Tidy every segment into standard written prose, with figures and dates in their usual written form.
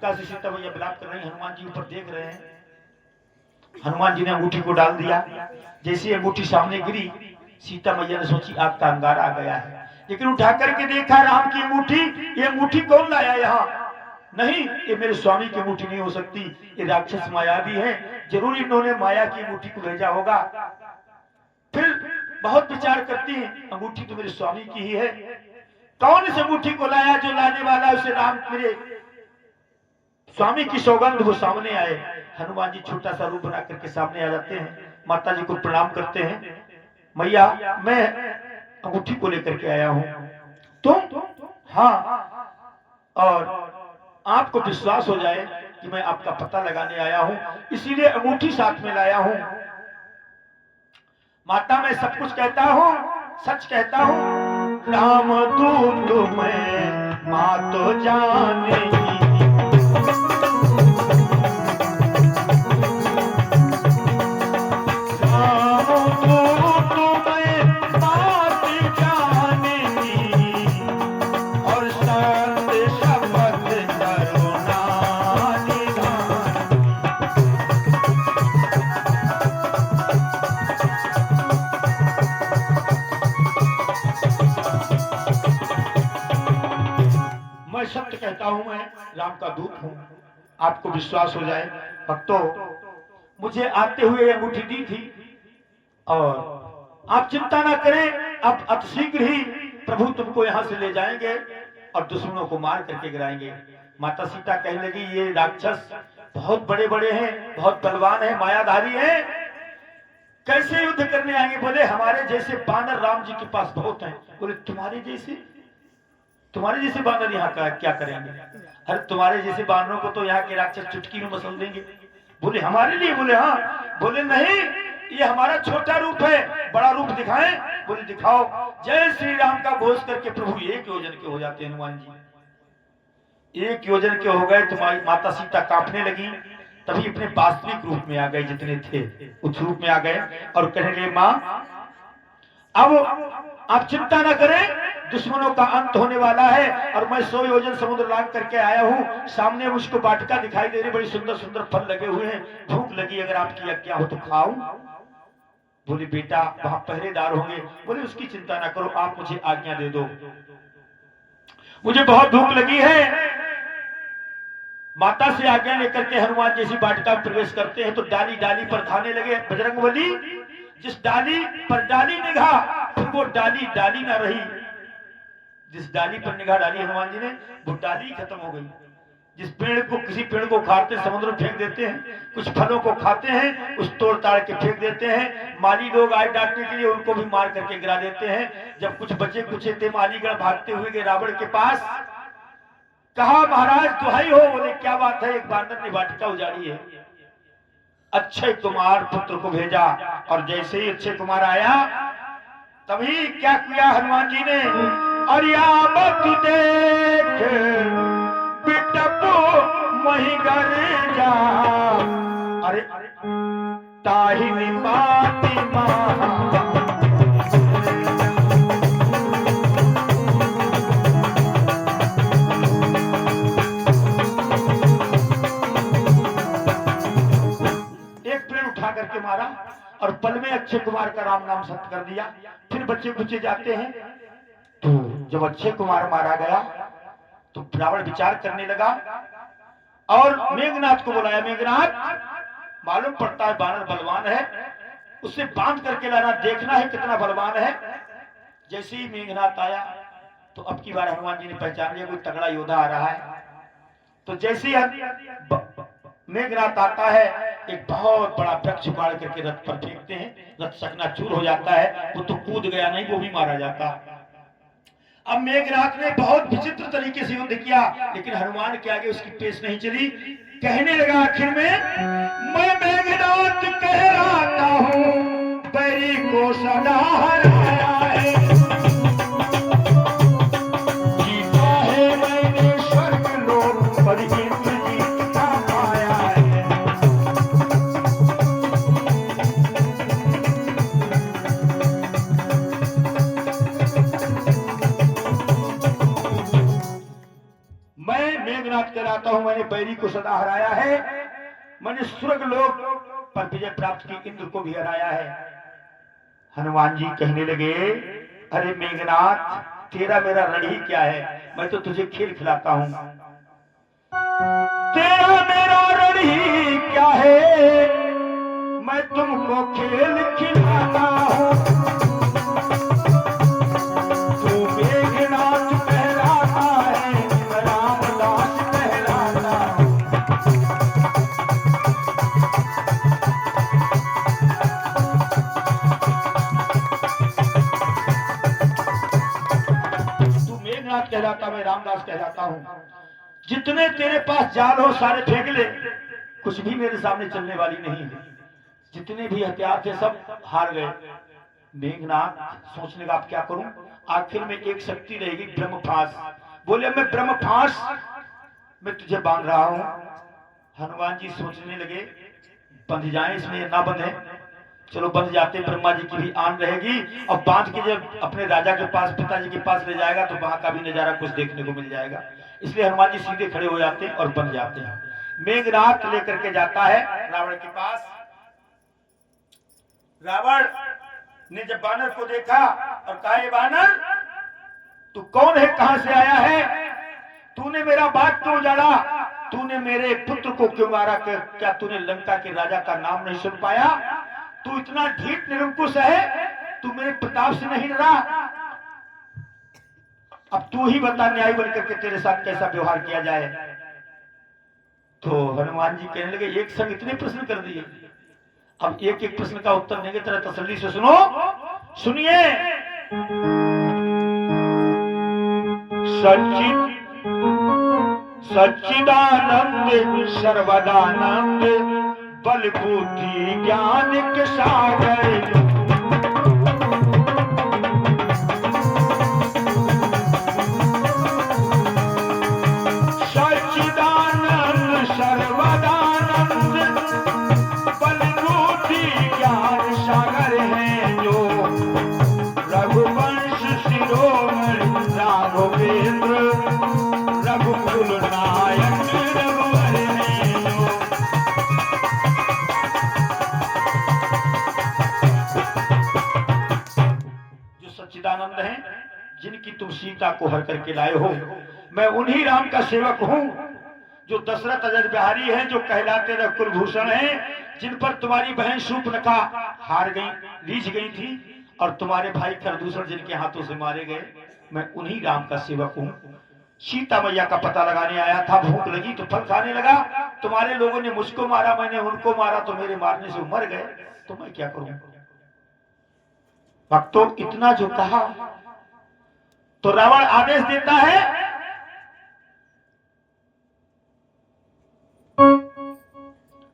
प्रकार से सीता मैया विलाप कर रही हैं, हनुमान जी ऊपर देख रहे हैं। हनुमान जी ने अंगूठी को डाल दिया, जैसे अंगूठी सामने गिरी, सीता मैया ने सोची आग का अंगारा आ गया है, लेकिन उठा करके देखा राम की अंगूठी, ये अंगूठी कौन लाया यहाँ? नहीं, ये मेरे स्वामी की अंगूठी नहीं हो सकती, ये राक्षस मायावी है, जरूर इन्होंने माया की अंगूठी को भेजा होगा। फिर बहुत विचार करती है, अंगूठी तो मेरे स्वामी की ही है, कौन इस अंगूठी को लाया? जो लाने वाला उसे राम मेरे स्वामी की सौगंध वो सामने आए। हनुमान जी छोटा सा रूप बना करके सामने आ जाते हैं, माता जी को प्रणाम करते हैं, मैया मैं अंगूठी को लेकर के आया हूं। तुम? हाँ, और आपको विश्वास हो जाए कि मैं आपका पता लगाने आया हूं, इसीलिए अंगूठी साथ में लाया हूं। माता मैं सब कुछ कहता हूं, सच कहता हूं, राम दूत मैं मां तो जानेगी। सत्य कहता हूं, मैं राम का दूत हूं, आपको विश्वास हो जाए। भक्तों, मुझे आते हुए अंगूठी दी थी, और आप चिंता ना करें, अब अतिशीघ्र ही प्रभु तुमको यहां से ले जाएंगे और दुश्मनों को मार करके गिराएंगे। माता सीता कहने लगी ये राक्षस बहुत बड़े बड़े हैं, बहुत बलवान है, मायाधारी है, कैसे युद्ध करने आएंगे? बोले हमारे जैसे बानर राम जी के पास बहुत हैं। बोले तुम्हारे जैसे बानर यहाँ का क्या करेंगे? अरे तुम्हारे जैसे बानरों को तो यहाँ के राक्षस चुटकी में मसल देंगे। बोले हमारे लिए? बोले हाँ। बोले नहीं, ये हमारा छोटा रूप है, बड़ा रूप दिखाएं? बोले दिखाओ। जय श्री राम का घोष करके प्रभु 1 योजन के हो जाते हैं। हनुमान जी 1 योजन के हो गए, तुम्हारी माता सीता कांपने लगी, तभी अपने वास्तविक रूप में आ गए, जितने थे उस रूप में आ गए और कहने लगे मां अब आप चिंता ना करें, दुश्मनों का अंत होने वाला है, और मैं 100 योजन समुद्र लांग करके आया हूँ। सामने मुझको वाटिका दिखाई दे रही, बड़ी सुंदर सुंदर फल लगे हुए हैं, भूख लगी, अगर आपकी आज्ञा हो तो खाऊं। बोले बेटा वहां पहरेदार होंगे। बोले उसकी चिंता ना करो, आप मुझे आज्ञा दे दो, मुझे बहुत भूख लगी है। माता से आज्ञा लेकर के हनुमान जैसी वाटिका में प्रवेश करते हैं तो डाली डाली पर धाने लगे बजरंगबली। जिस डाली पर डाली निगाह, फिर वो डाली डाली ना रही। जिस डाली पर निगाह डाली हनुमान जी ने, वो डाली खत्म हो गई। जिस पेड़ को, किसी पेड़ को खाते समुद्र में फेंक देते हैं, कुछ फलों को खाते हैं, उस तोड़ ताड़ के फेंक देते हैं। माली लोग आए डांटने के लिए, उनको भी मार करके गिरा देते हैं। जब कुछ बचे कुछ थे, मालीगढ़ भागते हुए गए रावण के पास, कहा महाराज दुहाई हो। बोले क्या बात है? एक बानर ने वाटिका उजाड़ी है। अक्षय कुमार पुत्र को भेजा, और जैसे ही अक्षय कुमार आया, तभी क्या किया हनुमान जी ने, अरियावत देख बिटपो मही घर जा, अरे ताहिनी बाती महा। करके मारा और पल में अक्षय कुमार का राम नाम सत्य कर दिया। फिर बच्चे कुचे जाते हैं, तो जब अक्षय कुमार मारा गया तो रावण विचार करने लगा और मेघनाथ को बुलाया। मेघनाथ मालूम पड़ता है बानर बलवान है, उससे बांध करके लाना, देखना है कितना बलवान है। जैसे ही मेघनाथ आया तो अब की बार हनुमान जी ने पहचान लिया कोई तगड़ा योद्धा आ रहा है। तो जैसे ही मेघनाथ आता है, एक बहुत बड़ा वृक्ष उखाड़ करके रथ पर फेंकते हैं, रथ चकनाचूर हो जाता है। वो तो कूद गया नहीं, वो भी मारा जाता। अब मेघनाथ ने बहुत विचित्र तरीके से युद्ध किया, लेकिन हनुमान के आगे उसकी पेश नहीं चली। कहने लगा आखिर में, मैं मेघनाथ कहलाता हूँ, बैरी को सदा हराया है। जीता है मैंने स्वर्ग लोक पर कहलाता हूं, मैंने बैरी को सदा हराया है, मैंने स्वर्ग लोक पर विजय प्राप्त की, इंद्र को भी हराया है। हनुमान जी कहने लगे, अरे मेघनाथ, तेरा मेरा रण ही क्या है, मैं तो तुझे खेल खिलाता हूं। तेरा मेरा रण ही क्या है, मैं तुमको खेल खिलाता हूं। तू मेघनाथ कहलाता है, मैं रामदास कहलाता हूं। तू मेघनाथ कहलाता, मैं रामदास कहलाता हूं। जितने तेरे पास जाल हो सारे फेंक ले, कुछ भी मेरे सामने चलने वाली नहीं है। जितने भी हथियार थे सब हार गए। मेघनाथ सोचने का, आप क्या करूं? आखिर में एक शक्ति रहेगी, ब्रह्मफास। बोले, मैं ब्रह्मफास में तुझे बांध रहा हूं। हनुमान जी सोचने लगे, बंध जाए इसमें या ना बंधे, चलो बंध जाते, ब्रह्मा जी की भी आन रहेगी, और बांध के जब अपने राजा के पास, पिताजी के पास ले जाएगा तो वहां का भी नजारा कुछ देखने को मिल जाएगा। इसलिए हनुमान जी सीधे खड़े हो जाते हैं और बन जाते हैं। मेघनाथ लेकर के जाता है रावण के पास। रावण ने जब बानर को देखा और कहा, ये बानर तू कौन है, कहां से आया है, तूने मेरा बाग क्यों उजाड़ा, तूने मेरे पुत्र को क्यों मारा, क्या तूने लंका के राजा का नाम नहीं सुन पाया, तू इतना ढीठ निरंकुश है, तू मेरे प्रताप से नहीं डरा, अब तू ही बता न्याय बनकर के तेरे साथ कैसा व्यवहार किया जाए। तो हनुमान जी कहने लगे, एक संग इतने प्रश्न कर दिए, अब एक एक प्रश्न का उत्तर देंगे, तेरा तसल्ली से सुनो। सुनिए, सच्चिदानंद सर्वदानंद बल बुद्धि ज्ञान के सागर, सच्चिदानंद सर्वदानंद बल बुद्धि ज्ञान सागर है, जो रघुवंश शिरोमणि राघवेंद्र रघुकुल नायक रघुवर है, जो सच्चिदानंद है, जिनकी तुम सीता को हर करके लाए हो, मैं उन्हीं राम का सेवक हूं, जो दशरथ अजर बिहारी है, जो कहलाते रघु कुलभूषण है, जिन पर तुम्हारी बहन शूर्पणखा हार गई, रीझ गई थी, और तुम्हारे भाई खरदूषण जिनके हाथों से मारे गए, मैं उन्हीं राम का सेवक हूं। सीता मैया का पता लगाने आया था, भूख लगी तो फल खाने लगा, तुम्हारे लोगों ने मुझको मारा, मैंने उनको मारा, तो मेरे मारने से मर गए, तो मैं क्या करूं। भक्तों, इतना जो कहा तो रावण आदेश देता है,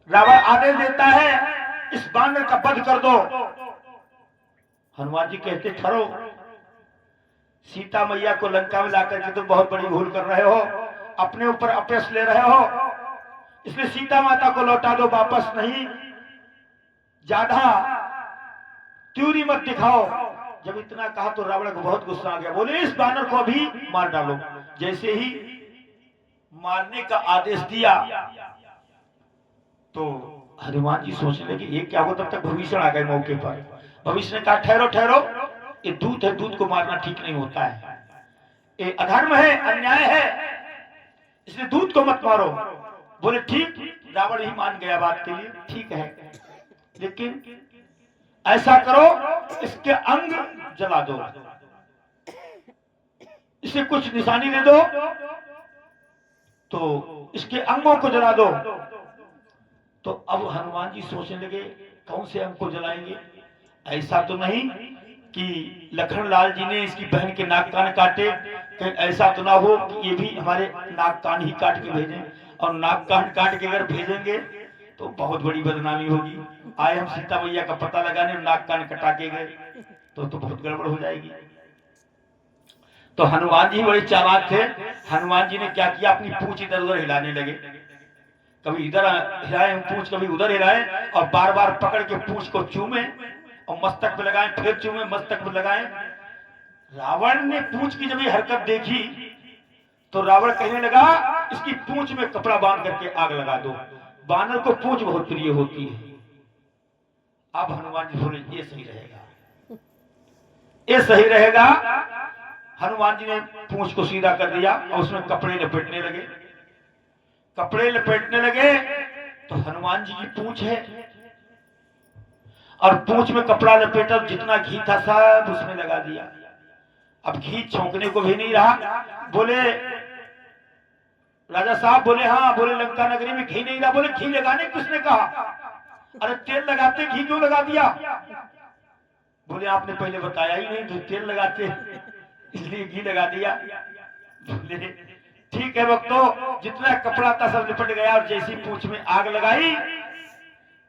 रावण आदेश देता है, इस बानर का वध कर दो। हनुमान जी कहते, ठहरो, सीता मैया को लंका में लाकर के तुम बहुत बड़ी भूल कर रहे हो, अपने ऊपर अपयश ले रहे हो, इसलिए सीता माता को लौटा दो, वापस नहीं, ज्यादा त्यूरी मत दिखाओ। जब इतना कहा तो रावण को बहुत गुस्सा आ गया, बोले, इस बानर को भी मार डालो। जैसे ही मारने का आदेश दिया तो हनुमान जी सोचने लगे, ये क्या हो, तब तक भविष्य आ गए मौके पर। भविष्य ने कहा, ठहरो ठहरो, ये दूत है, दूत को मारना ठीक नहीं होता है, ये अधर्म है, अन्याय है, इसलिए दूत को मत मारो। बोले ठीक, रावण ही मान गया बात के लिए, ठीक है, लेकिन ऐसा करो, इसके अंग जला दो, इसे कुछ निशानी दे दो, तो इसके अंगों को जला दो। तो अब हनुमान जी सोचने लगे, कौन से अंग को जलाएंगे, ऐसा तो नहीं कि लखन लाल जी ने इसकी बहन के नाक कान काटे, कहीं ऐसा तो ना हो कि ये भी हमारे नाक कान ही काट के भेजें, और नाक कान काट के अगर भेजेंगे तो बहुत बड़ी बदनामी होगी। आए हम सीता मैया का पता लगाने, नाक कान कटा के गए तो बहुत गड़बड़ हो जाएगी। तो हनुमान जी बड़े चालाक थे। हनुमान जी ने क्या किया, अपनी पूंछ इधर उधर हिलाने लगे, कभी इधर हिलाए पूंछ, कभी उधर हिलाए, और बार बार पकड़ के पूंछ को चूमे और मस्तक पे लगाए, फिर चूमे, मस्तक पे लगाए। रावण ने पूंछ की जब ये हरकत देखी तो रावण कहने लगा, इसकी पूंछ में कपड़ा बांध करके आग लगा दो। बानर को पूंछ बहुत प्रिय होती है। अब हनुमान जी बोले ये सही रहेगा, ये सही रहेगा। हनुमान जी ने पूंछ को सीधा कर दिया और उसमें कपड़े लपेटने लगे। कपड़े लपेटने लगे तो हनुमान जी की पूंछ है और पूंछ में कपड़ा लपेटा, जितना घी था सब उसमें लगा दिया। अब घी छोंकने को भी नहीं रहा। बोले राजा साहब, बोले हाँ। बोले लंका नगरी में घी नहीं रहा। बोले घी लगाने किसने कहा? अरे तेल लगाते, घी क्यों लगा दिया? बोले आपने पहले बताया ही नहीं, तो तेल लगाते इसलिए घी लगा दिया। बोले ठीक है भक्तों, जितना कपड़ा था सब लिपट गया और जैसी पूंछ में आग लगाई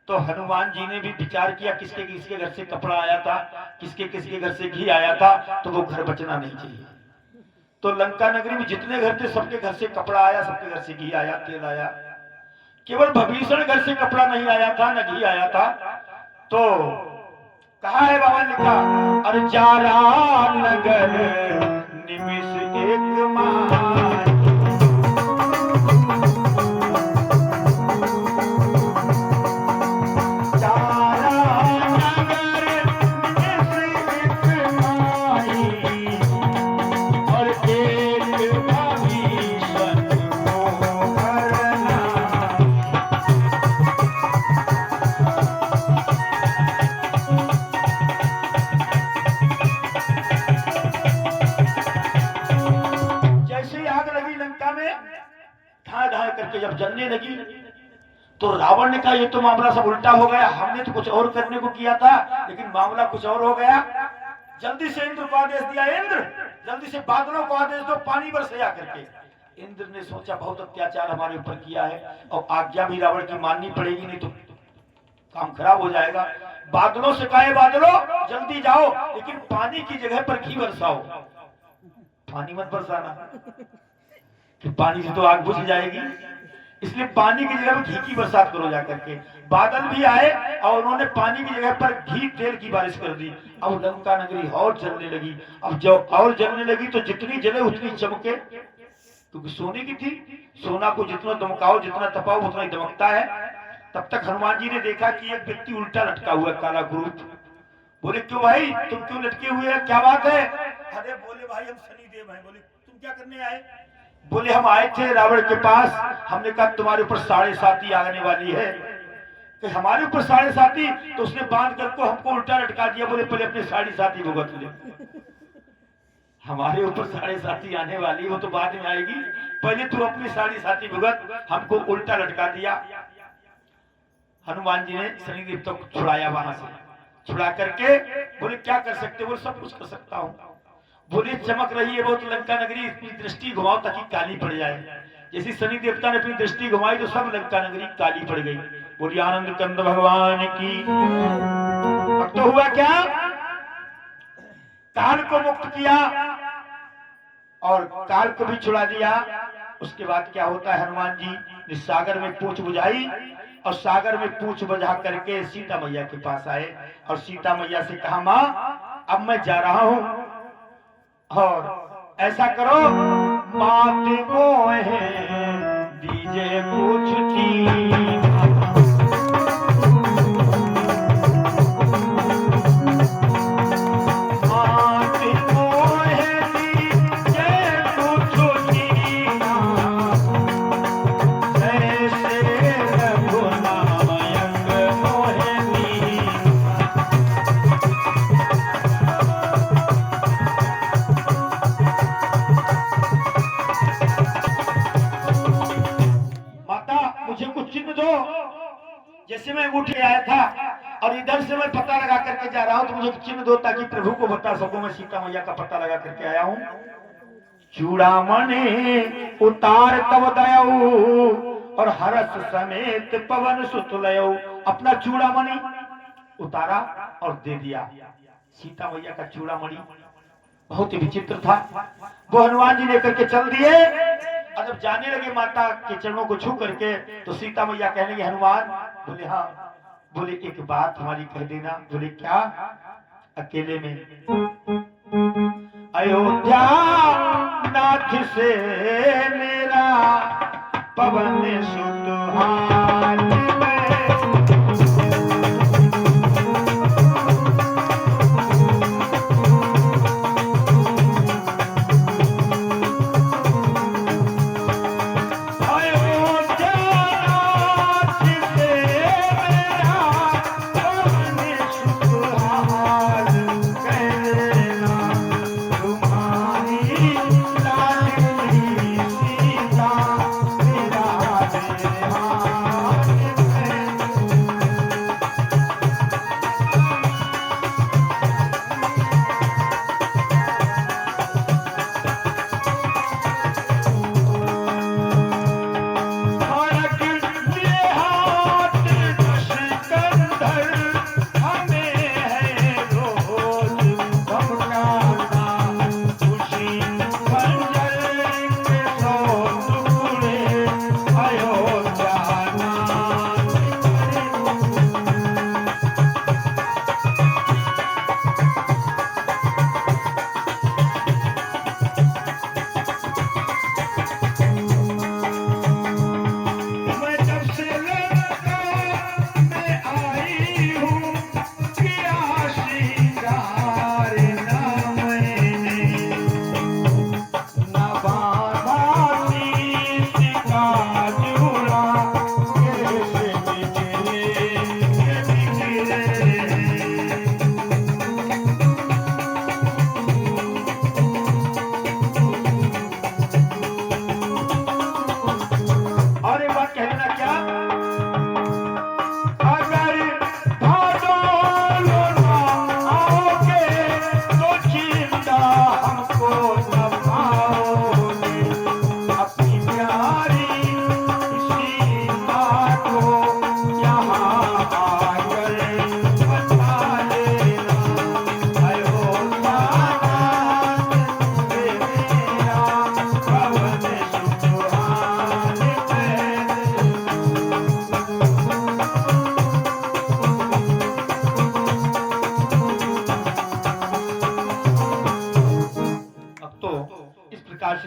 तो हनुमान जी ने भी विचार किया किसके किसके घर से कपड़ा आया था, किसके किसके घर से घी आया था, तो वो घर बचना नहीं चाहिए। तो लंका नगरी में जितने घर थे सबके घर से कपड़ा आया, सबके घर से घी आया, तेल आया। केवल विभीषण घर से कपड़ा नहीं आया था, न घी आया था। तो कहा है बाबा लिखा, अरे जारा नगर निमिष एक माय, करके जब जलने लगी तो रावण ने कहा ये तो मामला सब उल्टा हो गया, हमने तो कुछ और करने को किया था लेकिन मामला कुछ और हो गया। जल्दी से इंद्र को आदेश दिया, इंद्र जल्दी से बादलों को आदेश दो पानी बरसाया करके। इंद्र ने सोचा बहुत अत्याचार हमारे ऊपर किया है और आज्ञा भी रावण की माननी पड़ेगी, नहीं तो काम खराब हो जाएगा। बादलों से कहे बादलों जल्दी जाओ लेकिन पानी की जगह पर घी बरसाओ। पानी मत बरसाना कि पानी से तो आग बुझ जाएगी, इसलिए पानी की जगह पर घी की बरसात करो जाकर के। बादल भी आए और उन्होंने पानी की जगह पर घी तेल की बारिश कर दी। अब लंका नगरी और जलने लगी। अब जब और जलने लगी तो जितनी जले उतनी चमके, क्योंकि सोने की थी। सोना को जितना दमकाओ जितना तपाओ उतना ही दमकता है। तब तक हनुमान जी ने देखा कि एक व्यक्ति उल्टा लटका हुआ है, काला ग्रुप। बोले क्यों भाई तुम क्यों लटके हुए हैं, क्या बात है? अरे बोले भाई हम शनिदेव हैं। बोले तुम क्या करने आए? बोले हम आए थे रावण के पास, हमने कहा तुम्हारे ऊपर 7.5 आने वाली है। कि हमारे ऊपर 7.5, तो उसने बांध कर को हमको उल्टा लटका दिया। बोले पहले अपने 7.5 भुगत ले। हमारे ऊपर 7.5 आने वाली, वो तो बाद में आएगी, पहले तू अपनी 7.5 भुगत, हमको उल्टा लटका दिया। हनुमान जी ने शनिदेव तक छुड़ाया, वहां से छुड़ा करके बोले क्या कर सकते? बोले सब कुछ कर सकता हूँ। बोले चमक रही है बहुत लंका नगरी, इतनी दृष्टि घुमाओ ताकि काली पड़ जाए। जैसी शनि देवता ने अपनी दृष्टि घुमाई तो सब लंका नगरी काली पड़ गई। बोली आनंद कंद भगवान की। अब तो हुआ क्या, काल को मुक्त किया और काल को भी छुड़ा दिया। उसके बाद क्या होता है, हनुमान जी ने सागर में पूंछ बुझाई और सागर में पूंछ बुझा करके सीता मैया के पास आए और सीता मैया से कहा माँ अब मैं जा रहा हूं और ऐसा करो मात मोहे दीजे पूछती। जैसे मैं उठे आया था और इधर से मैं पता लगा करके जा रहा हूं तो मुझे चिन्ह दो ताकि प्रभु को बता सकूं मैं सीता मैया का पता लगा करके आया हूं। चूड़ामणि उतार तब दयाऊ और हरस समेत पवन सुत लयऊ। अपना चूड़ामणि उतारा और दे दिया। सीता मैया का चूड़ामणि बहुत ही विचित्र था, वो हनुमान जी लेकर के चल दिए और जब जाने लगे माता के चरणों को छू करके तो सीता मैया कहने लगी हनुमान। बोले हाँ। बोले एक बात हमारी कह देना। बोले क्या? अकेले में अयोध्या नाथ से मेरा पवन सुत हाथ में।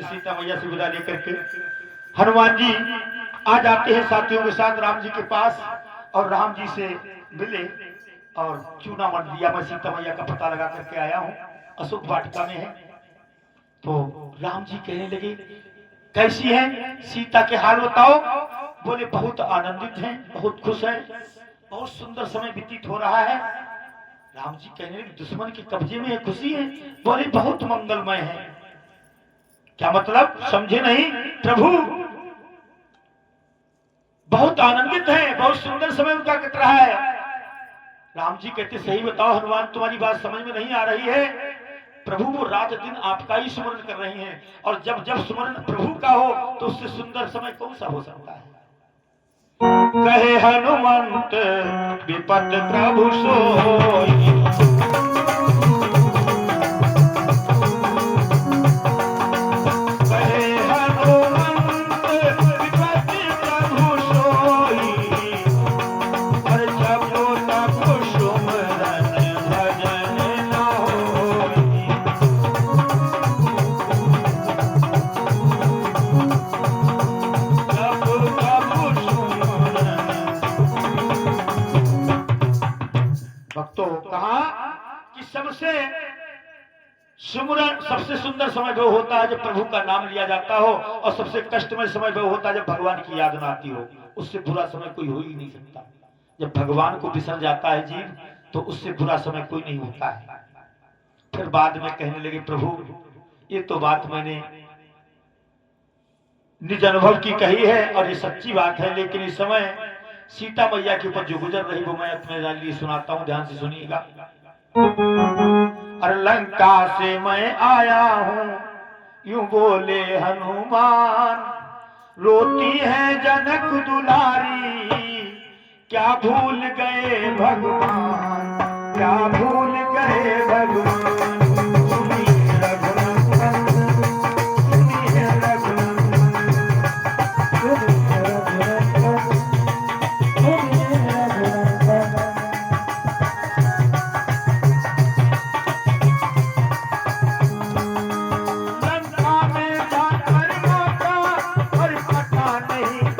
सीता मैया से विदा लेकर के हनुमान जी आ जाते हैं साथियों के साथ राम जी के पास और राम जी से मिले और चूनामण दिया। मैं सीता मैया का पता लगा करके आया हूँ, अशोक वाटिका में है। तो राम जी कहने लगे कैसी है सीता के हाल बताओ। बोले बहुत आनंदित हैं, बहुत खुश हैं, बहुत सुंदर समय व्यतीत हो रहा है। राम जी कहने लगे दुश्मन के कब्जे में है, खुशी है। बोले बहुत मंगलमय है। क्या मतलब समझे नहीं प्रभु? बहुत आनंदित है, बहुत सुंदर समय उनका कट रहा है। राम जी कहते सही बताओ हनुमान, तुम्हारी बात समझ में नहीं आ रही है। प्रभु वो रात दिन आपका ही स्मरण कर रही हैं और जब जब स्मरण प्रभु का हो तो उससे सुंदर समय कौन सा हो सकता है। कहे हनुमंत विपत प्रभु सोई, सबसे सुंदर समय वो होता है जब प्रभु का नाम लिया जाता हो और सबसे कष्टमय समय वो होता है जब भगवान की याद न आती हो। उससे बुरा समय कोई हो ही नहीं सकता। जब भगवान को बिसर जाता है जीव तो उससे बुरा समय कोई नहीं होता है। फिर बाद में कहने लगे प्रभु ये तो बात मैंने निज अनुभव की कही है और ये सच्ची बात है, लेकिन इस समय सीता मैया के ऊपर जो गुजर रही वो मैं अपने लिए सुनाता हूं, ध्यान से सुनिएगा। और लंका से मैं आया हूं यूं बोले हनुमान, रोती है जनक दुलारी क्या भूल गए भगवान, क्या भूल गए भगवान। नहीं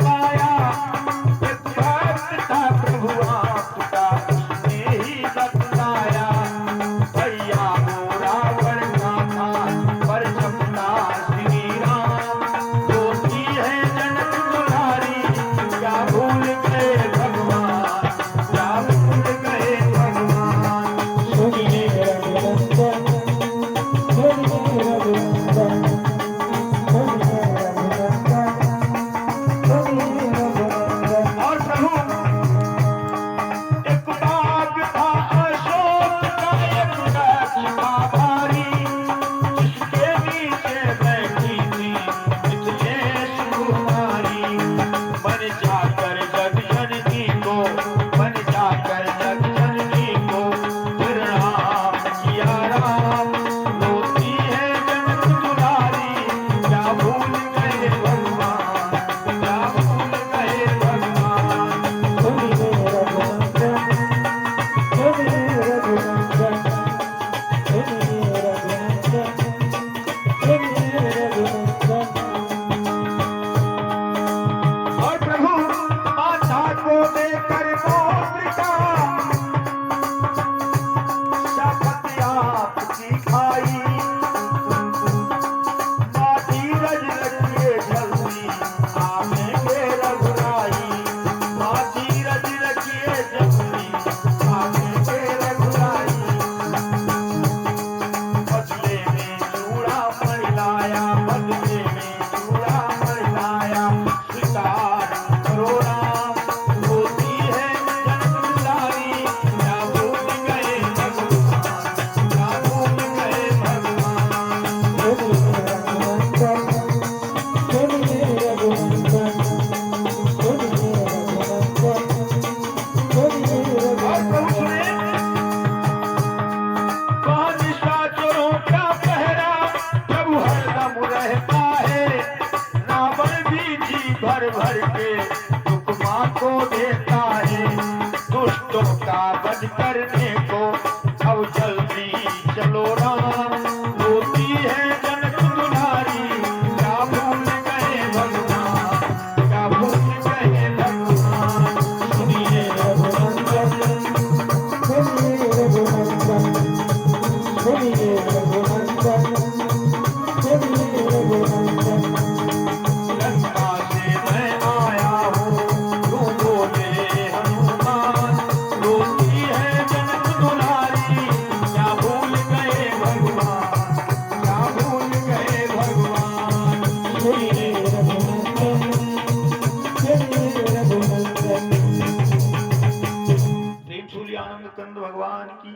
भगवान की।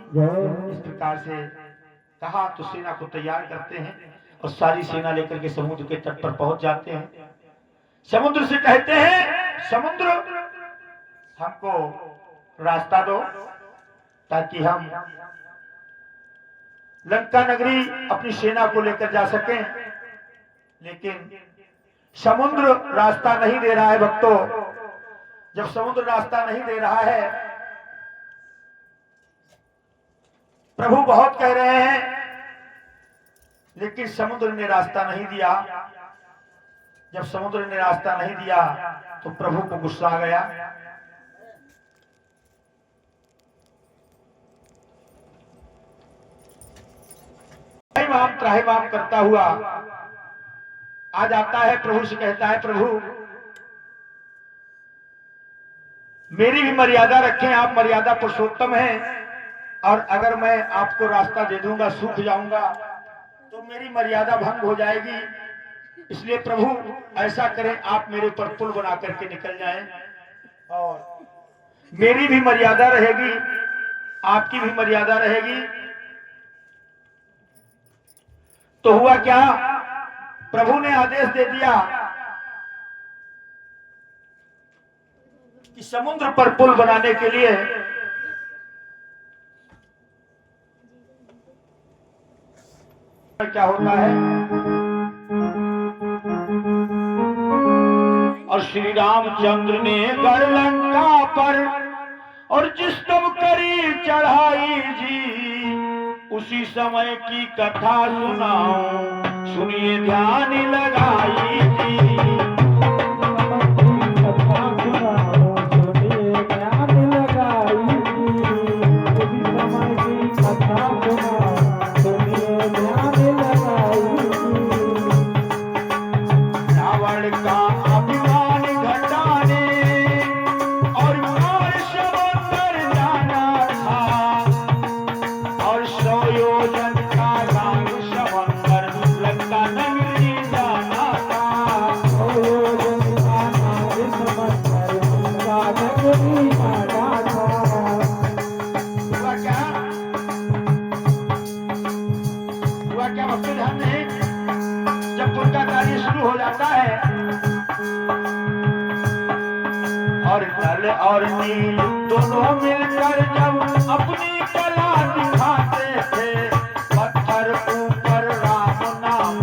इस प्रकार से कहा तो सेना को तैयार करते हैं और सारी सेना लेकर के समुद्र के तट पर पहुंच जाते हैं। समुद्र से कहते हैं, समुद्र हमको रास्ता दो ताकि हम लंका नगरी अपनी सेना को लेकर जा सकें। लेकिन समुद्र रास्ता नहीं दे रहा है भक्तों। जब समुद्र रास्ता नहीं दे रहा है, प्रभु बहुत कह रहे हैं लेकिन समुद्र ने रास्ता नहीं दिया। जब समुद्र ने रास्ता नहीं दिया तो प्रभु को गुस्सा आ गया। त्राहिमाम करता हुआ आ जाता है, प्रभु से कहता है, प्रभु मेरी भी मर्यादा रखें, आप मर्यादा पुरुषोत्तम हैं और अगर मैं आपको रास्ता दे दूंगा, सूख जाऊंगा तो मेरी मर्यादा भंग हो जाएगी। इसलिए प्रभु ऐसा करें, आप मेरे ऊपर पुल बना करके निकल जाएं और मेरी भी मर्यादा रहेगी, आपकी भी मर्यादा रहेगी। तो हुआ क्या, प्रभु ने आदेश दे दिया कि समुद्र पर पुल बनाने के लिए क्या होता है। और श्री रामचंद्र ने गढ़ लंका पर और जिस तब करी चढ़ाई जी, उसी समय की कथा सुनाओ, सुनिए ध्यान लगाई जी। और नील दोनों मिलकर जब अपनी कला दिखाते थे, पत्थर ऊपर राम नाम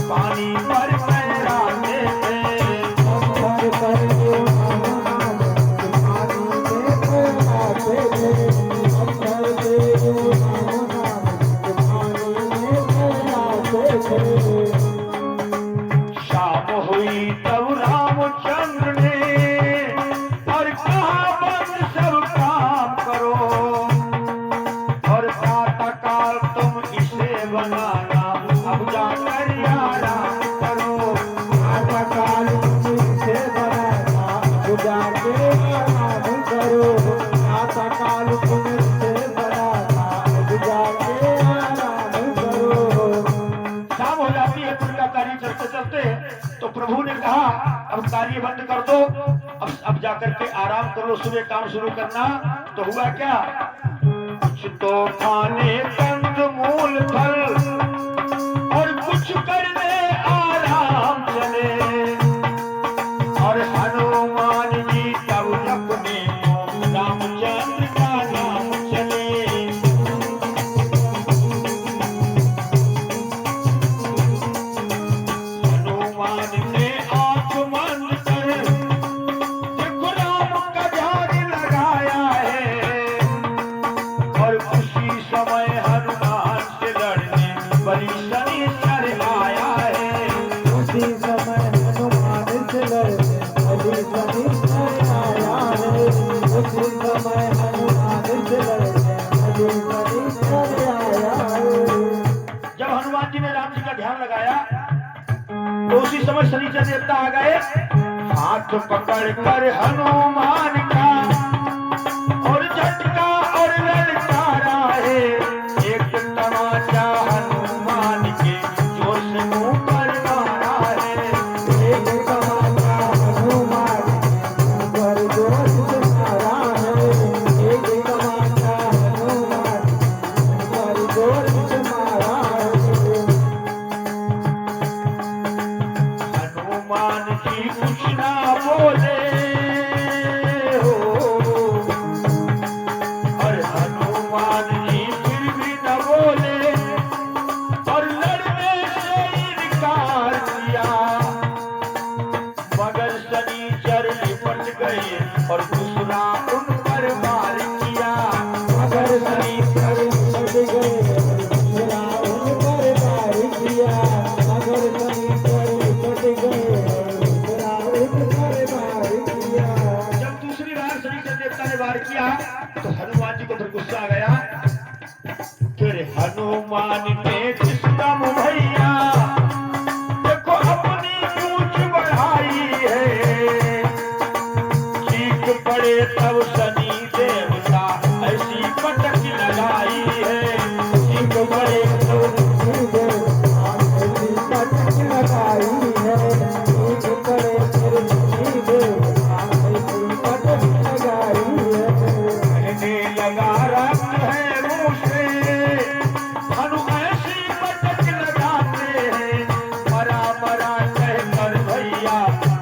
पानी पर लहराते थे। पत्थर पर शाम हुई तब रामचंद्र ने तो प्रभु ने कहा अब कार्य बंद कर दो, अब जाकर के आराम कर लो, सुबह काम शुरू करना। तो हुआ क्या, कुछ तो खाने कंद मूल फल और कुछ करने आराम चले। और हनुमान जी तब अपने रामचंद्र का नाम चले। जब हनुमान जी ने राम जी का ध्यान लगाया तो उसी समय शनिचर देवता आ गए, हाथ पकड़ कर हनुमान का और झटका और ललकारा है। एक तमाचा हनुमान के जोर से मुंह पर मारा है। एक तमाचा हनुमान पर जोर से मारा है। एक तमाचा हनुमान गए और दूसरा उन पर वार किया। अगर शनि पर फट गए दूसरा उन पर वार किया। अगर शनि पर फट गए दूसरा उन पर वार किया। जब दूसरी बार शनिचर देवता ने वार किया तो हनुमान जी को फिर गुस्सा आ गया। फिर हनुमान ने जिसका मुंह भैया देखो अपनी पूंछ बढ़ाई है। चीख पड़े तब शनि देवता ऐसी पटक लगाई है। चीख पड़े तब शनि देवता ऐसी पटक लगाई है। चीख पड़े फिर शनि देवता ऐसी पटक लगाई है। कहने लगा रक्त है मुंह से हनु ऐसी पटक लगाते हैं। मरा मरा कहकर भैया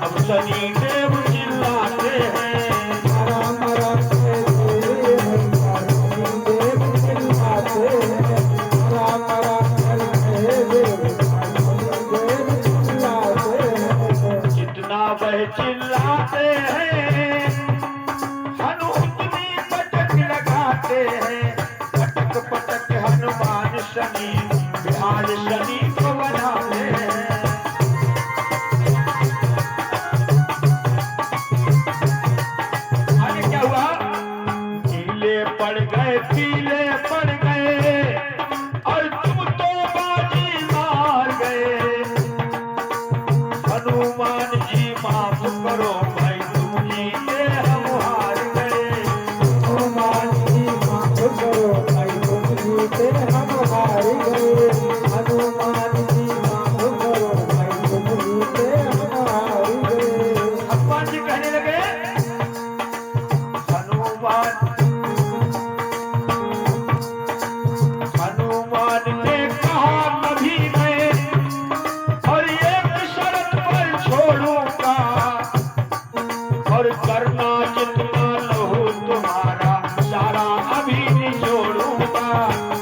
अब शनि देव चिल्लाते हैं। मरा मरा कहते भैया शनि देव चिल्लाते हैं। मरा मरा कहते भैया शनि देव चिल्लाते हैं। जितना वह चिल्लाते हैं हनु उतनी पटक लगाते हैं। पटक पटक हनुमान शनि बिहार शनि को बनाते हैं। आगे क्या हुआ? पीले पड़ गए पीले पड़ गए और तुम तो बाजी मार गए। हनुमान जी माफ करो भाई तुम जीते हम हार गए। हनुमान जी माफ करो भाई तुम जीते हम हार गए। हनुमान जी माफ करो भाई तुम जीते हम हार गए। हनुमान जी कहने लगे हनुमान ने कहा कभी मैं और एक शर्त पर छोड़ूंगा और करना जितना लहू तुम्हारा सारा अभी निचोड़ूंगा।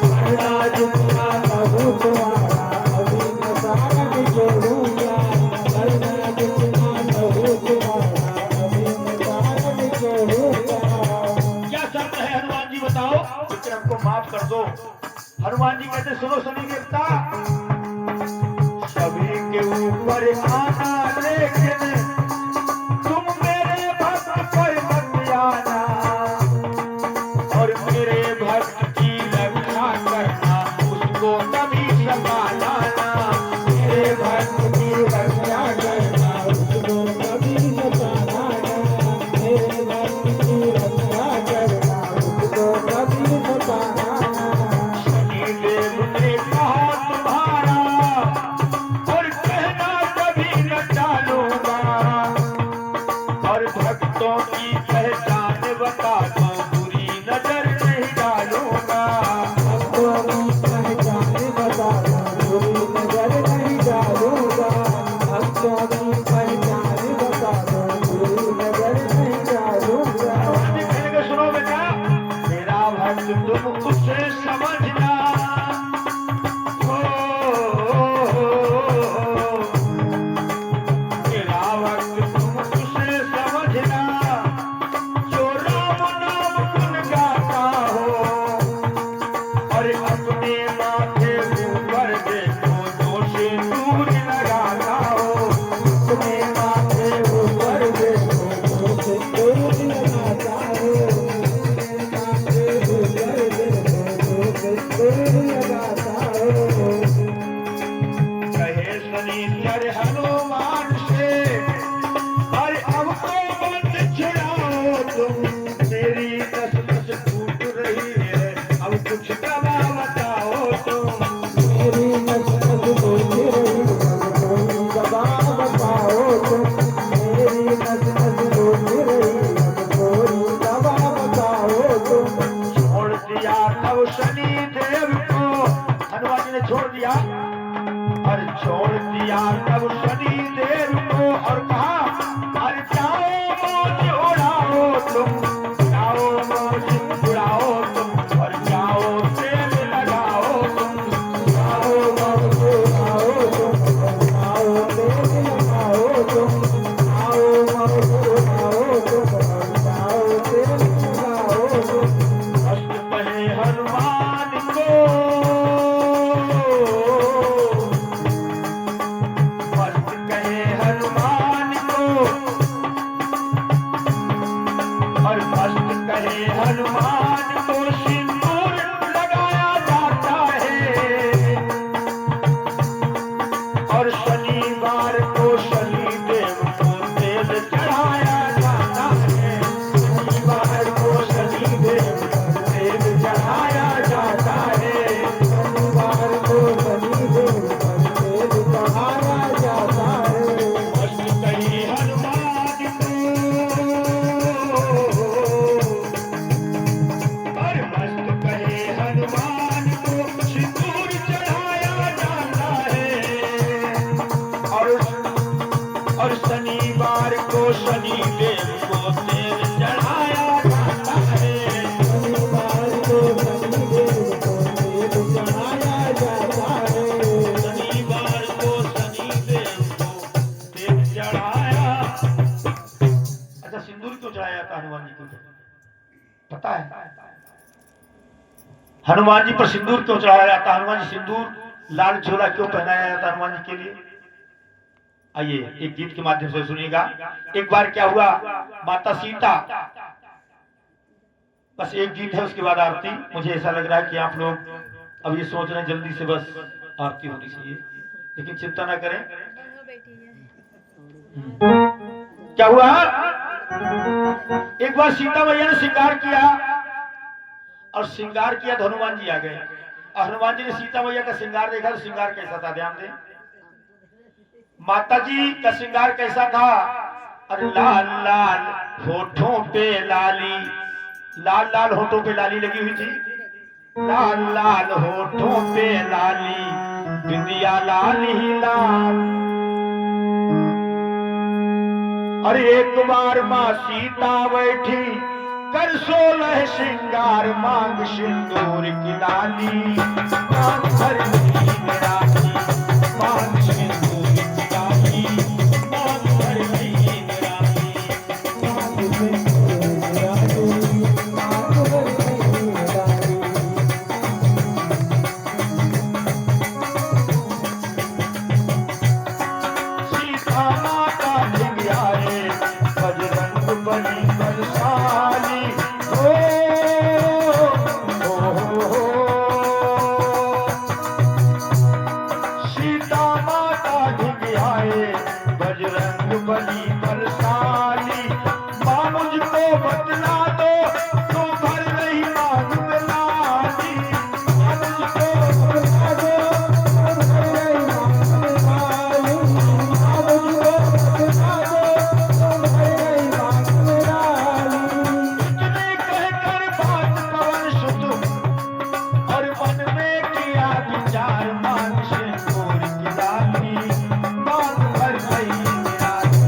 करना जितना लहू तुम्हारा अभी मैं सारा निचोड़ूंगा। करना जितना लहू तुम्हारा अभी मैं सारा निचोड़ूंगा। क्या शर्त है हनुमान जी बताओ, लेकिन हमको माफ कर दो। हनुमान जी कहते सुनो शनि देवता सभी के ऊपर आना लेकिन तुम मेरे भक्त पर मत आना और मेरे भक्त की रक्षा करना उसको कभी संभालना। मेरे भक्त की रक्षा करना उसको कभी सताना। मेरे भक्त की रक्षा करना उसको कभी सताना। शनिदेव ने कहा तुम्हारा और कहना कभी न टालूंगा और भक्तों की पहचान बता दो बुरी नजर नहीं डालूंगा। भक्तों की पहचान बता दो बुरी नजर नहीं डालूंगा। भक्तों की पहचान बता दो बुरी नजर नहीं डालूंगा। अभी कहने को सुनो बेटा मेरा भक्त तुम उसे समझना। मेरा भक्त तुम उसे समझना जो राम नाम गुण गाता हो और अपने माथे ऊपर देखो दोषी दूर लगाता हो। अपने माथे ऊपर देखो तो सिंदूर लगाता है। अपने माथे ऊपर देखो तो सिंदूर लगाता है। कहे शनिचर हनुमान से अरे अब तो बंद छुड़ाओ तुम मेरी नस नस टूट रही है अब कुछ दवा बताओ तुम। मेरी नस नस टूट रही अब कोई दवा बताओ तुम। मेरी नस नस टूट रही अब कोई दवा बताओ तुम। छोड़ दिया तब शनि देव को हनुमान जी ने छोड़ दिया और छोड़ दिया तब शनि देव को और कहा अरे जाओ मौज उड़ाओ तुम और मस्त कहे हनुमान को सिंदूर लगाया जाता है और शनिवार को शनि देव को तेल चढ़ाया जाता है। शनिवार को शनि देव को तेल चढ़ाया जाता है। शनिवार को शनि देव पर तेल चढ़ाया जाता है। मस्त कहे हनुमान और मस्त कहे हनुमान को सिंदूर चढ़ाया जाता है और शनिवार को शनि देव को तेल चढ़ाया जाता है। शनिवार को शनि देव को तेल चढ़ाया जाता है। शनिवार को शनि देव को तेल चढ़ाया। अच्छा, सिंदूर क्यों चढ़ाया था हनुमान जी को, पता है? हनुमान जी पर सिंदूर क्यों चढ़ाया जाता? हनुमान जी सिंदूर लाल झोला क्यों पहनाया जाता हनुमान जी के लिए? आइए एक गीत के माध्यम से सुनिएगा। एक बार क्या हुआ, माता सीता, बस एक गीत है उसके बाद आरती। मुझे ऐसा लग रहा है कि आप लोग अब ये सोच रहे हैं जल्दी से बस आरती होनी चाहिए, लेकिन चिंता ना करें। क्या हुआ, एक बार सीता मैया ने श्रृंगार किया और श्रृंगार किया तो हनुमान जी आ गए और हनुमान जी ने सीता मैया का श्रृंगार देखा तो श्रृंगार कैसा था, ध्यान दें। माता जी का श्रृंगार कैसा था? अरे लाल लाल होठों पे लाली, लाल लाल होठों पे लाली लगी हुई थी। लाल लाल होठों पे लाली, बिंदिया लाल ही लाल। अरे एक बार माँ सीता बैठी कर 16 श्रृंगार, मांग सिंदूर की लाली, मांग भर नहीं रानी, मांग सिंदूर की लाली, मांग भर नहीं रानी। मांग सिंदूर रानी, मांग भर नहीं रानी। सीता माता ढिंगियाए, बजरंग बली बलशाली। ओ, ओ, ओ, ओ, सीता माता ढिंगियाए, बजरंग बली बलशाली। माँ मुझको बतला दो, तो भर नहीं मांग में लाली। माँ मुझको बता दो, और भर गई मांग में लाली। माँ मुझको बता दो, और भर गई मांग में लाली। इतने कहकर बात पवन सुत और मन में किया विचार, मांग सिंदूर की लाली, मांग भर गई रानी।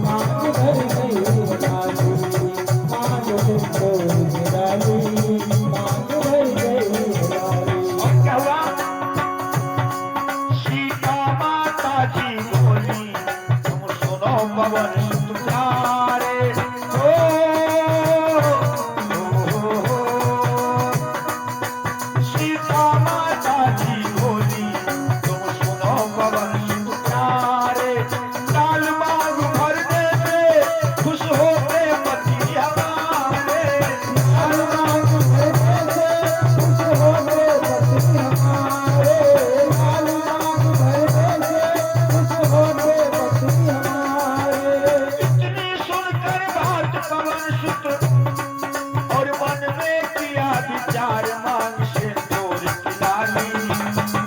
मांग भर गई रानी, मांग सिंदूर की रानी, मांग भर गई रानी। और क्या हुआ, सीता माता जी बोली, तुम सुनो पवन सुत प्यारे। ओ, ओ, ओ, सीता माता जी बोली, तुम सुनो पवन सुत प्यारे। लाल मांग भर देते, खुश होते पति हमारे। लाल मांग भर देते, खुश होते पति हमारे। लाल मांग भर देते, खुश होते पति हमारे। इतनी सुनकर बात पवन सुत और मन में किया विचार, मांग सिंदूर की लाली,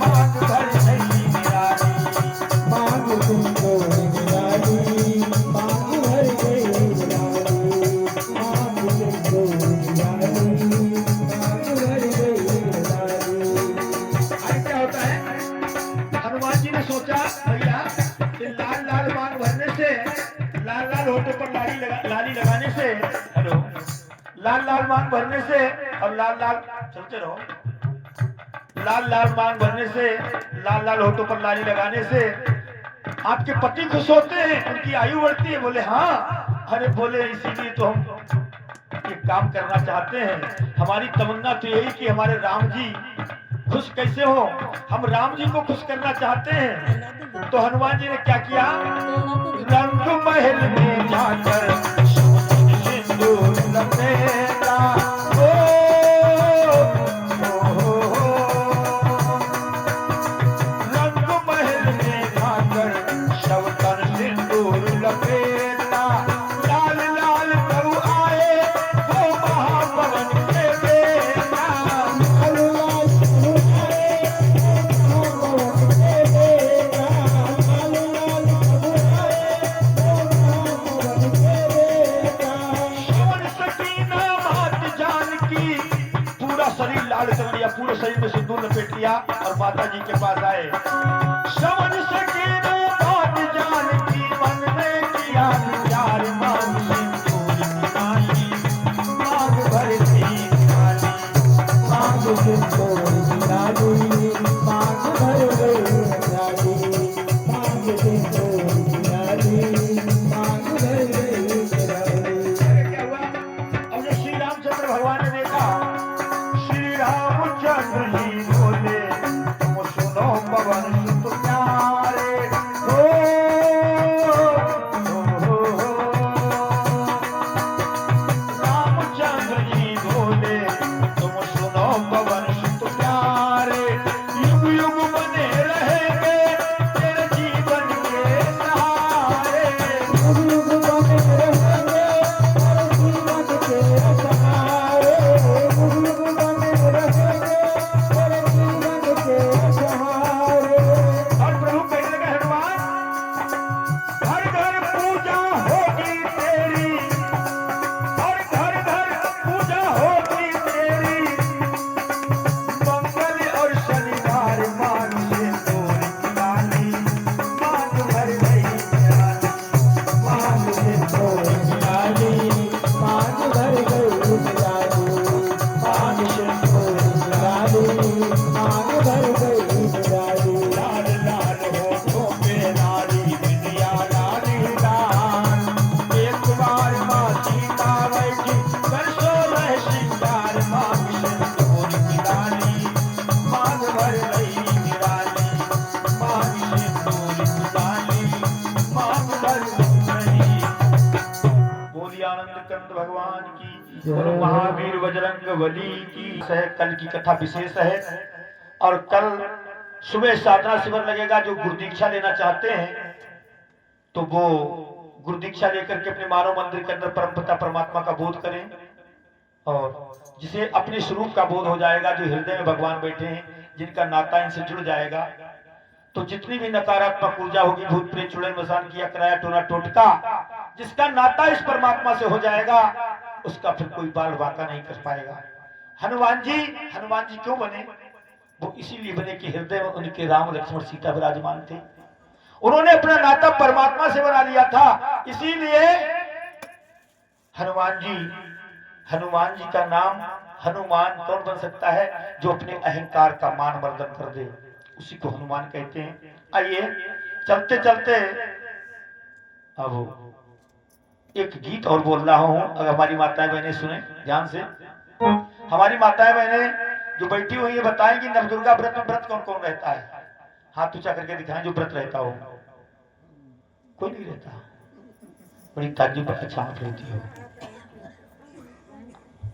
मांग भर नहीं रानी। मांग सिंदूर की रानी, मांग भर गई रानी। मांग सिंदूर की रानी, मांग भर गई रानी। आज क्या होता है, हनुमान जी ने सोचा भैया कि लाल लाल मांग भरने से, लाल लाल होठों पर लाली लगाने से, हेलो, लाल लाल मांग भरने से और लाल लाल चलते रहो, लाल लाल मांग भरने से, लाल लाल होठों पर लाली लगाने से आपके पति खुश होते हैं, उनकी आयु बढ़ती है। बोले हाँ, अरे बोले इसीलिए तो हम ये काम करना चाहते हैं। हमारी तमन्ना तो यही कि हमारे राम जी खुश कैसे हो, हम राम जी को खुश करना चाहते हैं। तो हनुमान जी ने क्या किया, रंग महल में को शरीर में सिंदूर लपेट लिया और माता जी के पास आए। समझ सके न बात जान की, मन में किया विचार, मांग सिंदूर की डाली, मांग भर दी डाली, मांग सिंदूर की डाली, मांग भर गई डाली, मांग सिंदूर की डाली, मांग भर गई डाली। क्या हुआ? अब जब श्री रामचंद्र भगवान ने देखा, श्री रामचंद्र जी बोले, तुम सुनो पवन सुत प्यारे, हो, रामचंद्र जी बोले, तुम सुनो पवन सुत प्यारे, युग युग बने रहेंगे तेरे जीवन के सहारे। युग युग बने रहेंगे तेरे जीवन के सहारे, युग युग बने रहेंगे तेरे जीवन के सहारे। और प्रभु कहने लगे, हनुमान, घर घर पूजा होगी तेरी, और घर घर पूजा होगी तेरी, मंगल और शनिवार मान सिंदूर की डाली, मांग भर गई डाली, मांग सिंदूर की डाली, मांग भर गई डाली, मांग सिंदूर की डाली, मांग भर गई डाली। लाल लाल होठों पे नारी विद्या लाली लाल, एक बार माँ सीता बैठी कर सो रहे श्रृंगार, मांग सिंदूर की डाली, मांग भर गई निराली, मांग सिंदूर की डाली, मांग भर गई। बोली आनंद कंद भगवान की और महावीर बजरंग बली की। कल की कथा विशेष है और कल सुबह साधना शिविर लगेगा। जो गुरु दीक्षा लेना चाहते हैं तो वो गुरु दीक्षा लेकर के अपने मानव मंदिर के अंदर परमपिता परमात्मा का बोध करें, और जिसे अपने स्वरूप का बोध हो जाएगा, जो हृदय में भगवान बैठे हैं, जिनका नाता इनसे जुड़ जाएगा, तो जितनी भी नकारात्मक ऊर्जा होगी, भूत प्रेत चुड़ैल मसान किया कराया टोना टोटका, जिसका नाता इस परमात्मा से हो जाएगा, उसका फिर कोई बाल बाका नहीं कर पाएगा। हनुमान जी क्यों बने? वो इसीलिए बने कि हृदय में उनके राम लक्ष्मण सीता विराजमान थे। उन्होंने अपना नाता परमात्मा से बना लिया था, इसीलिए हनुमान जी का नाम हनुमान कौन बन सकता है? जो अपने अहंकार का मान मर्दन कर दे, उसी को हनुमान कहते हैं। आइए चलते चलते अब एक गीत और बोल रहा हूं, अगर हमारी माताएं बहनें सुने ध्यान से। हमारी माताएं बहनें जो बैठी हुई है बताएंगी नवदुर्गा व्रत में व्रत कौन कौन रहता है। हाथ ऊंचा करके दिखाएं जो व्रत रहता हो। कोई नहीं रहता। बड़ी ताज्जुब अच्छा आप रहती हो।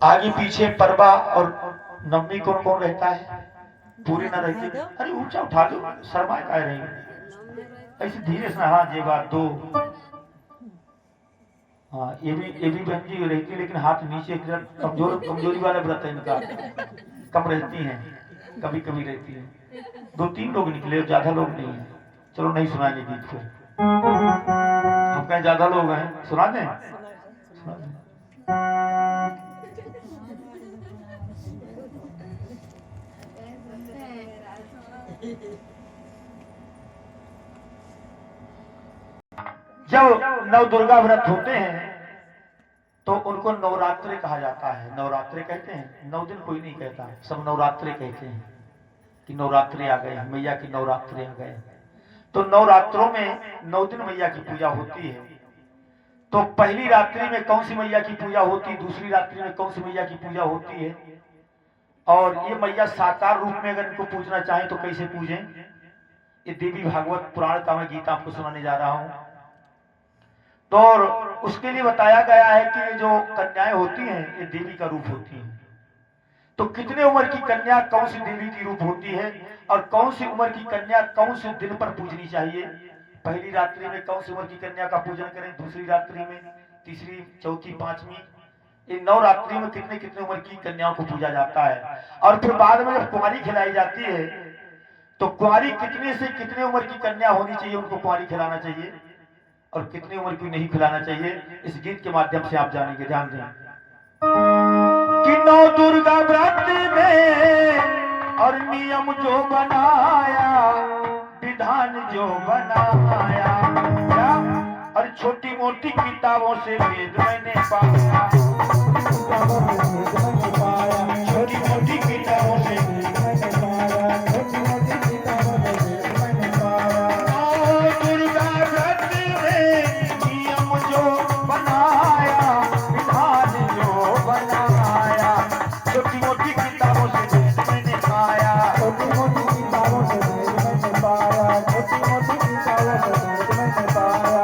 आगे पीछे परवा और नवमी कौन कौन रहता है? पूरी ना रहती। अरे ऊंचा उठा लो, शर्माए कह रही ऐसे धीरे से। हाँ ये बात दो। हाँ ये भी बहन जी रहती है, लेकिन हाथ नीचे कमजोरी वाला व्रत है इनका, कम रहती हैं, कभी कभी रहती है। 2-3 लोग निकले, ज्यादा लोग नहीं है। चलो नहीं सुनाएंगे गीत फिर, हम कहें ज्यादा लोग हैं, सुना दें? सुना दें। जब नव दुर्गा व्रत होते हैं तो उनको नवरात्रे कहा जाता है। नवरात्रे कहते हैं, 9 दिन कोई नहीं कहता, सब नवरात्रे कहते हैं कि नवरात्रे आ गए, मैया की नवरात्रे आ गए। तो नवरात्रों में 9 दिन मैया की पूजा होती है। तो पहली रात्रि में कौन सी मैया की पूजा होती है, दूसरी रात्रि में कौन सी मैया की पूजा होती है, और ये मैया साकार रूप में अगर इनको पूजना चाहें तो कैसे पूजें, ये देवी भागवत पुराण का मैं गीत आपको सुनाने जा रहा हूं। तो उसके लिए बताया गया है कि ये जो कन्याएं होती हैं ये देवी का रूप होती हैं। तो कितने उम्र की कन्या कौन सी देवी की रूप होती है, और कौन सी उम्र की कन्या कौन से दिन पर पूजनी चाहिए। पहली रात्रि में कौन सी उम्र की कन्या का पूजन करें, दूसरी रात्रि में, तीसरी, चौथी, पांचवी, इन 9 रात्रि में कितने कितने उम्र की कन्याओं को पूजा जाता है। और फिर बाद में जब कुंवारी खिलाई जाती है तो कुंवारी कितने से कितने उम्र की कन्या होनी चाहिए, उनको कुंवारी खिलाना चाहिए, और कितनी उम्र की नहीं खिलाना चाहिए, इस गीत के माध्यम से आप जानेंगे। ध्यान दें कि नौ दुर्गा व्रत में और नियम जो बनाया, विधान जो बनाया, क्या? और छोटी मोटी किताबों से वेद मैंने पाया, छोटी मोटी किताबों से दुर्गा व्रत में नियम जो बनाया, विधान जो बनाया, छोटी मोटी किताबों से वेद मैंने पाया, छोटी मोटी किताबों से वेद मैंने पाया, छोटी मोटी किताबों से वेद मैंने पाया।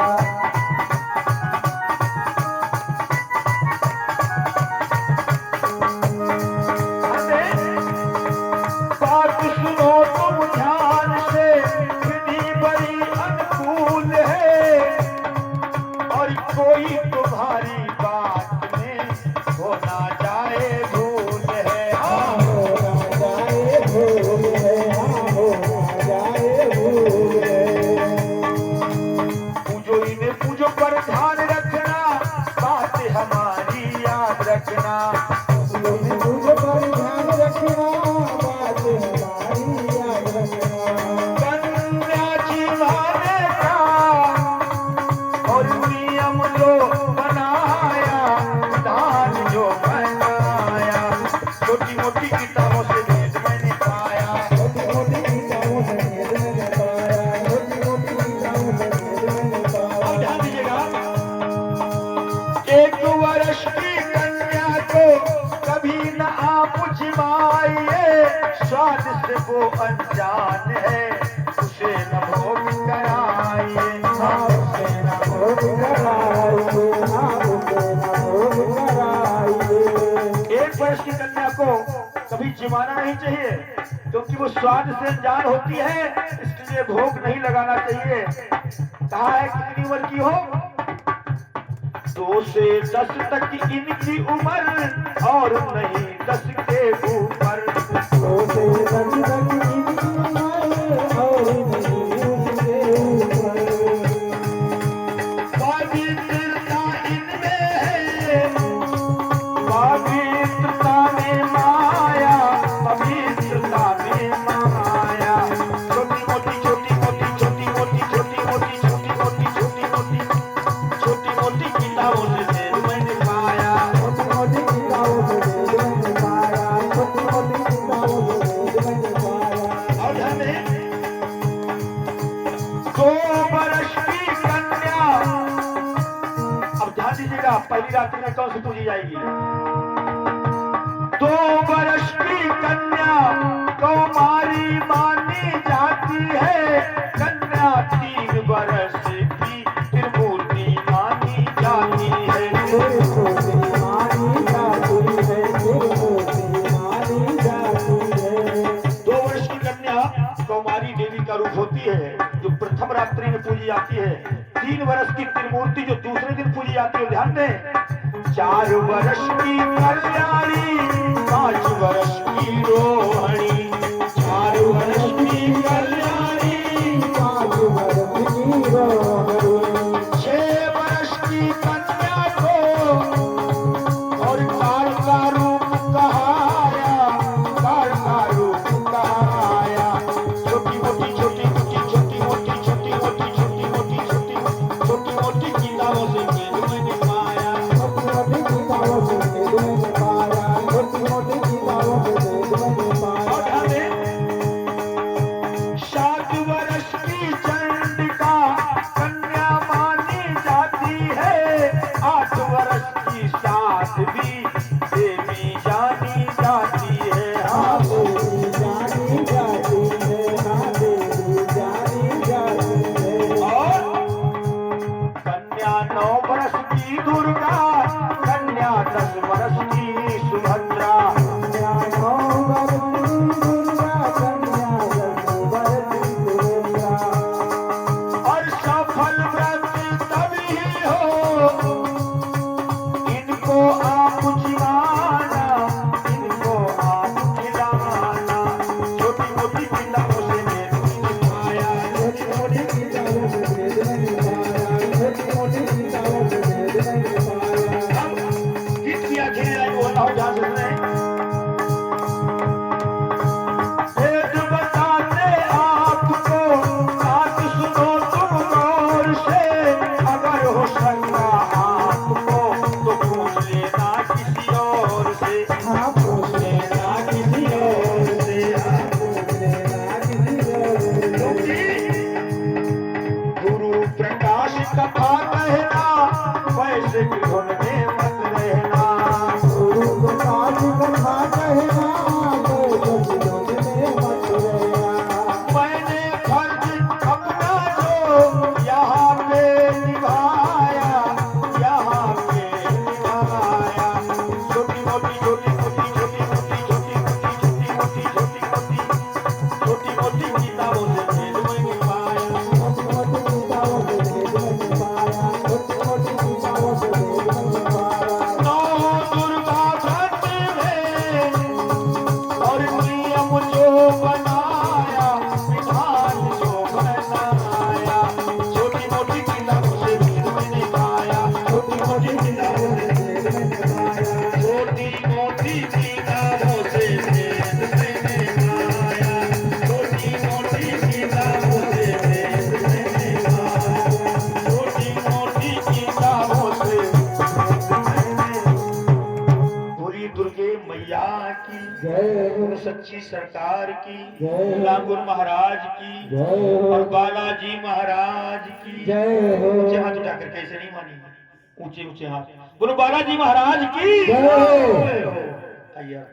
बात सुनो तुम ध्यान से, विधि बड़ी अनुकूल है, और कोई तुम्हारी बात में हो ना जाए भूल है। हाँ, हो ना जाए भूल है, हो ना जाए भूल है। पूजो इन्हें पूजो पर ध्यान रखना, बात हमारी याद रखना। तुझ पर ध्यान रखना, बात हमारी याद रखना। कन्या जीवाने का और नियम जो बनाया, विधान जो बनाया, छोटी मोटी किताबों से वेद मैंने पाया, छोटी मोटी किताबों से वेद मैंने पाया, छोटी मोटी किताबों से वेद मैंने अब पाया। ध्यान दीजिएगा, एक वर्ष की कन्या को कभी न आप जिमाइए, स्वाद से वो अनजान है, उसे न भोग कराइए। हाँ, उसे ना भोग कराइए, हाँ, उसे ना भोग कराइए। एक वर्ष की कन्या को कभी जिमाना नहीं चाहिए, क्योंकि वो स्वाद से अनजान होती है, इसलिए भोग नहीं लगाना चाहिए। कहा है कितनी उम्र की हो? 2 से 10 तक इनकी उम्र, और नहीं 10 के ऊपर। तो से दर्द तक इनकी उम्र, और नहीं उसके ऊपर। पवित्रता इनमें है, पवित्रता में माया, पवित्रता में माया। छोटी मोटी छोटी मोटी छोटी मोटी छोटी मोटी छोटी मोटी छोटी मोटी छोटी मोटी किताबों से वेद मैंने पाया, छोटी मोटी किताबों से वेद मैंने पाया, छोटी मोटी किताबों से वेद मैंने पाया। और हमें 2 वर्ष की कन्या, अब ध्यान दीजिएगा, पहली रात्रि में कौन सी पूजी जाएगी? 2 वर्ष की कन्या कौमारी मानी जाती है, कन्या 3 वर्ष की त्रिमूर्ति मानी जाती है। त्रिमूर्ति मानी जाती है, त्रिमूर्ति मानी जाती है। 2 वर्ष की कन्या कौमारी देवी का रूप होती है, जो प्रथम रात्रि में पूजी जाती है। 3 वर्ष की त्रिमूर्ति जो दूसरे दिन पूजी जाती है। ध्यान दें, 4 वर्ष की कल्याणी, 5 वर्ष की रोहिणी, 4 वर्ष की कल्याणी, 5 वर्ष की रोहिणी। 6 वर्ष की कन्या को और काल का रूप कहाया, काल का रूप कहाया। छोटी मोटी छोटी मोटी छोटी मोटी छोटी मोटी छोटी मोटी छोटी मोटी किताबों से वेद मैंने पाया, छोटी मोटी किताबों से वेद मैंने पाया, छोटी मोटी किताबों से वेद मैंने पाया। और हमें 7 वर्ष की चंडिका कन्या मानी जाती है, 8 वर्ष की साध्वी देवी जानी जाती है। हाँ, हाँ, देवी जानी जाती है, हाँ, देवी जानी जाती है। और कन्या 9 वर्ष की दुर्गा, कन्या 10 वर्ष की सुभद्रा, कन्या 9 वर्ष की दुर्गा, कन्या 10 वर्ष की सुभद्रा। और सफल व्रत तभी हो, इनको आप जिमाना, इनको आप खिलाना। छोटी मोटी किताबों से वेद मैंने पाया, छोटी मोटी किताबों से वेद मैंने पाया, छोटी मोटी किताबों से वेद मैंने पाया। अब गीत की आखिरी लाइन बोल रहा हूं, ध्यान से सुने। म्यूजिक धुन में मत रहना। गुरु गोपाल कथा कहना म्यूजिक धुन में मत रहना। मैंने फर्ज अपना जो यहाँ पे निभाया, यहाँ पे निभाया। छोटी मोटी छोटी मोटी छोटी मोटी छोटी मोटी छोटी मोटी छोटी मोटी छोटी मोटी किताबों से भेद मैंने पाया। छोटी किताबों से भेद मैंने पाया। छोटी किताबों से भेद मैंने पाया। नौ दुर्गा व्रत में और नियम जो बनाया, विधान जो बनाया, छोटी मोटी किताबों से भेद मैंने पाया। छोटी किताबों से भेद मैंने पाया। छोटी मोटी किताबों से भेद मैंने पाया। छोटी मोटी किताबों से भेद मैंने पाया। छोटी मोटी किताबों से पूरी दुर्गे मैया की जय हो। सच्ची सरकार की, जय। लांगुर महाराज की जय हो। और बालाजी महाराज की। जय हो। ऊंचे हाथ उठाकर कैसे नहीं मानी, ऊंचे ऊंचे हाथ। गुरु बालाजी महाराज की जय हो। आइए।